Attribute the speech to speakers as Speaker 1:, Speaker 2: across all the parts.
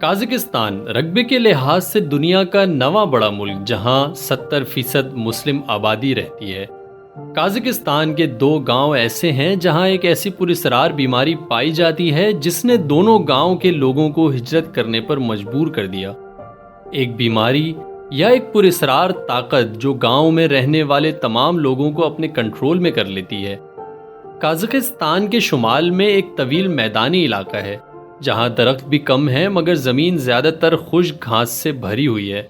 Speaker 1: काज़किस्तान रग्बे के लिहाज से दुनिया का नवा बड़ा मुल्क जहां 70% मुस्लिम आबादी रहती है। काज़किस्तान के दो गांव ऐसे हैं जहां एक ऐसी पुरस्रार बीमारी पाई जाती है जिसने दोनों गांव के लोगों को हिजरत करने पर मजबूर कर दिया। एक बीमारी या एक पुरस्रार ताकत जो गांव में रहने वाले तमाम लोगों को अपने कंट्रोल में कर लेती है। काज़किस्तान के शुमाल में एक तवील मैदानी इलाका है जहां दरख्त भी कम है मगर ज़मीन ज़्यादातर खुश्क घास से भरी हुई है।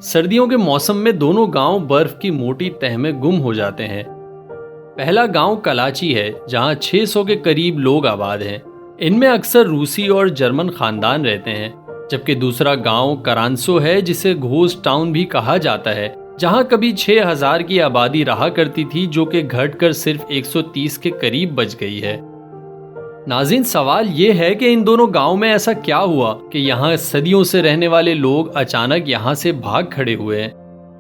Speaker 1: सर्दियों के मौसम में दोनों गांव बर्फ की मोटी तह में गुम हो जाते हैं। पहला गांव कलाची है जहां 600 के करीब लोग आबाद हैं। इनमें अक्सर रूसी और जर्मन ख़ानदान रहते हैं, जबकि दूसरा गांव करांसो है जिसे घोस्ट टाउन भी कहा जाता है, जहां कभी 6000 की आबादी रहा करती थी जो कि घटकर सिर्फ 130 के करीब बच गई है। नाज़रीन, सवाल ये है कि इन दोनों गांव में ऐसा क्या हुआ कि यहाँ सदियों से रहने वाले लोग अचानक यहाँ से भाग खड़े हुए हैं।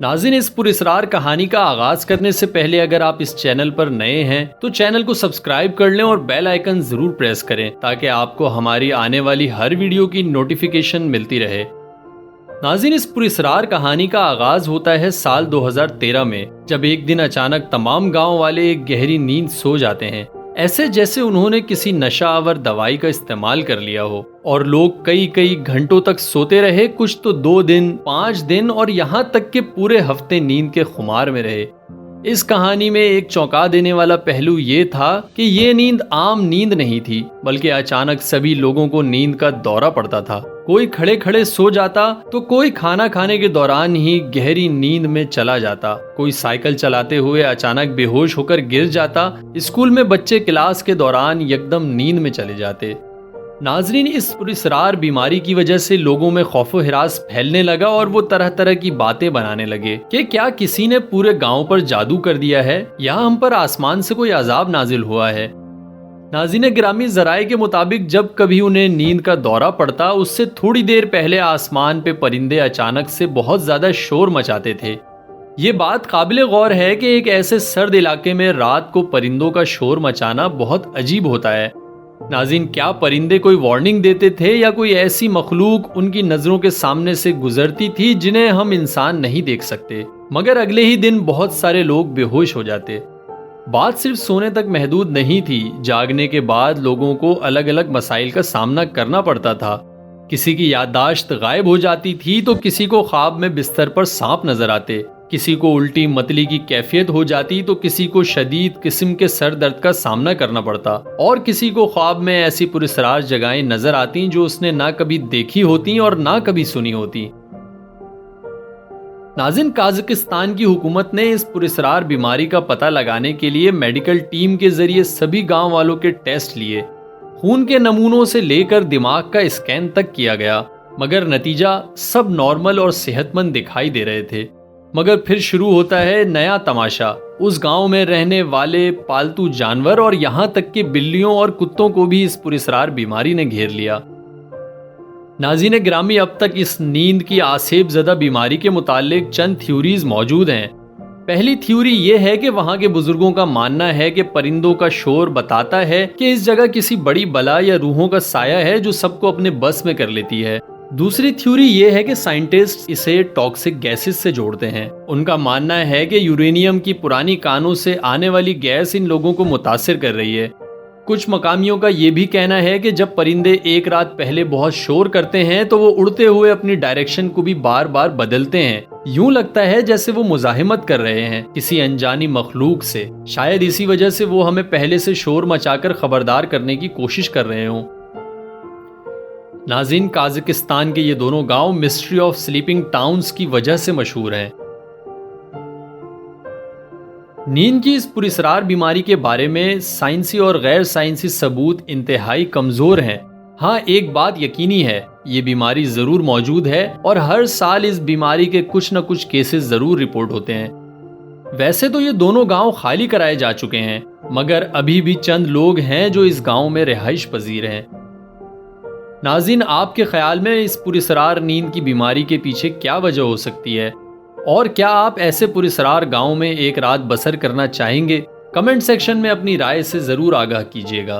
Speaker 1: नाज़रीन, इस पुरस्रार कहानी का आगाज करने से पहले अगर आप इस चैनल पर नए हैं तो चैनल को सब्सक्राइब कर लें और बेल आइकन जरूर प्रेस करें ताकि आपको हमारी आने वाली हर वीडियो की नोटिफिकेशन मिलती रहे। नाज़रीन, इस पुरस्रार कहानी का आगाज होता है साल 2013 में, जब एक दिन अचानक तमाम गाँव वाले एक गहरी नींद सो जाते हैं, ऐसे जैसे उन्होंने किसी नशा आवर दवाई का इस्तेमाल कर लिया हो। और लोग कई कई घंटों तक सोते रहे, कुछ तो 2 दिन, 5 दिन और यहाँ तक के पूरे हफ्ते नींद के खुमार में रहे। इस कहानी में एक चौंका देने वाला पहलू ये था कि ये नींद आम नींद नहीं थी, बल्कि अचानक सभी लोगों को नींद का दौरा पड़ता था। कोई खड़े खड़े सो जाता तो कोई खाना खाने के दौरान ही गहरी नींद में चला जाता, कोई साइकिल चलाते हुए अचानक बेहोश होकर गिर जाता, स्कूल में बच्चे क्लास के दौरान एकदम नींद में चले जाते। नाजरीन, इस पुरस्रार बीमारी की वजह से लोगों में खौफो हिरास फैलने लगा और वो तरह तरह की बातें बनाने लगे कि क्या किसी ने पूरे गांव पर जादू कर दिया है या हम पर आसमान से कोई अजाब नाजिल हुआ है। नाज़रीन गिरामी, ज़राए के मुताबिक जब कभी उन्हें नींद का दौरा पड़ता उससे थोड़ी देर पहले आसमान पे परिंदे अचानक से बहुत ज़्यादा शोर मचाते थे। ये बात काबिल गौर है कि एक ऐसे सर्द इलाके में रात को परिंदों का शोर मचाना बहुत अजीब होता है। नाज़रीन, क्या परिंदे कोई वार्निंग देते थे या कोई ऐसी मखलूक उनकी नज़रों के सामने से गुजरती थी जिन्हें हम इंसान नहीं देख सकते। मगर अगले ही दिन बहुत सारे लोग बेहोश हो जाते। बात सिर्फ सोने तक महदूद नहीं थी, जागने के बाद लोगों को अलग अलग मसाइल का सामना करना पड़ता था। किसी की याददाश्त गायब हो जाती थी तो किसी को ख्वाब में बिस्तर पर सांप नजर आते, किसी को उल्टी मतली की कैफियत हो जाती तो किसी को शदीद किस्म के सर दर्द का सामना करना पड़ता और किसी को ख्वाब में ऐसी पुरस्रार जगहें नजर आती जो उसने ना कभी देखी होती और ना कभी सुनी होती। नाज़रीन, काज़किस्तान की हुकूमत ने इस पुरस्रार बीमारी का पता लगाने के लिए मेडिकल टीम के जरिए सभी गांव वालों के टेस्ट लिए। खून के नमूनों से लेकर दिमाग का स्कैन तक किया गया, मगर नतीजा सब नॉर्मल और सेहतमंद दिखाई दे रहे थे। मगर फिर शुरू होता है नया तमाशा। उस गांव में रहने वाले पालतू जानवर और यहाँ तक कि बिल्लियों और कुत्तों को भी इस पुरस्रार बीमारी ने घेर लिया। नाज़रीन गिरामी, अब तक इस नींद की आसेब ज़दा बीमारी के मुतालिक चंद थ्योरीज मौजूद हैं। पहली थ्योरी ये है कि वहाँ के बुजुर्गों का मानना है कि परिंदों का शोर बताता है कि इस जगह किसी बड़ी बला या रूहों का साया है जो सबको अपने बस में कर लेती है। दूसरी थ्योरी ये है कि साइंटिस्ट इसे टॉक्सिक गैसेस से जोड़ते हैं। उनका मानना है कि यूरेनियम की पुरानी कानों से आने वाली गैस इन लोगों को मुतासिर कर रही है। कुछ मकामियों का ये भी कहना है कि जब परिंदे एक रात पहले बहुत शोर करते हैं तो वो उड़ते हुए अपनी डायरेक्शन को भी बार बार बदलते हैं। यूं लगता है जैसे वो मुजाहिमत कर रहे हैं किसी अनजानी मखलूक से। शायद इसी वजह से वो हमें पहले से शोर मचाकर खबरदार करने की कोशिश कर रहे हों। नाज़रीन, काज़किस्तान के ये दोनों गांव मिस्ट्री ऑफ स्लीपिंग टाउन्स की वजह से मशहूर हैं। नींद की इस पुरस्रार बीमारी के बारे में साइंसी और गैर साइंसी सबूत इंतहाई कमजोर हैं। हाँ, एक बात यकीनी है, ये बीमारी जरूर मौजूद है और हर साल इस बीमारी के कुछ न कुछ केसेस जरूर रिपोर्ट होते हैं। वैसे तो ये दोनों गांव खाली कराए जा चुके हैं, मगर अभी भी चंद लोग हैं जो इस गांव में रिहाइश पजीर हैं। नाज़रीन, आपके ख्याल में इस पुरस्रार नींद की बीमारी के पीछे क्या वजह हो सकती है और क्या आप ऐसे पुरस्रार गांव में एक रात बसर करना चाहेंगे? कमेंट सेक्शन में अपनी राय से जरूर आगाह कीजिएगा।